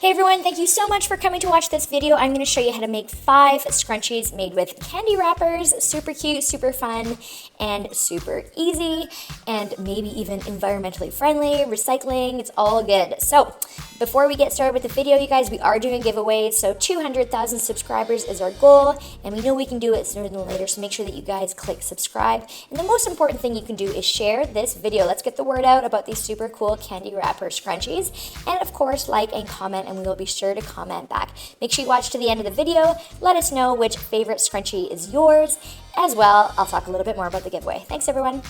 Hey everyone, thank you so much for coming to watch this video. I'm going to show you how to make 5 scrunchies made with candy wrappers. Super cute, super fun, and super easy, and maybe even environmentally friendly, recycling, it's all good. So before we get started with the video, you guys, we are doing a giveaway. So 200,000 subscribers is our goal, and we know we can do it sooner than later, so make sure that you guys click subscribe. And the most important thing you can do is share this video. Let's get the word out about these super cool candy wrapper scrunchies. And of course, like and comment, and we will be sure to comment back. Make sure you watch to the end of the video. Let us know which favorite scrunchie is yours. As well, I'll talk a little bit more about the giveaway. Thanks, everyone.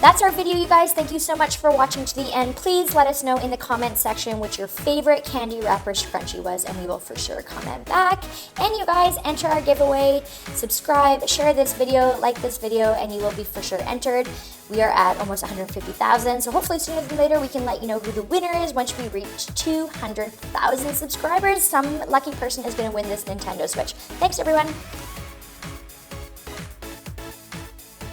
That's our video, you guys. Thank you so much for watching to the end. Please let us know in the comment section what your favorite candy wrapper scrunchie was, and we will for sure comment back. And you guys, enter our giveaway, subscribe, share this video, like this video, and you will be for sure entered. We are at almost 150,000, so hopefully sooner than later we can let you know who the winner is once we reach 200,000 subscribers. Some lucky person is going to win this Nintendo Switch. Thanks, everyone.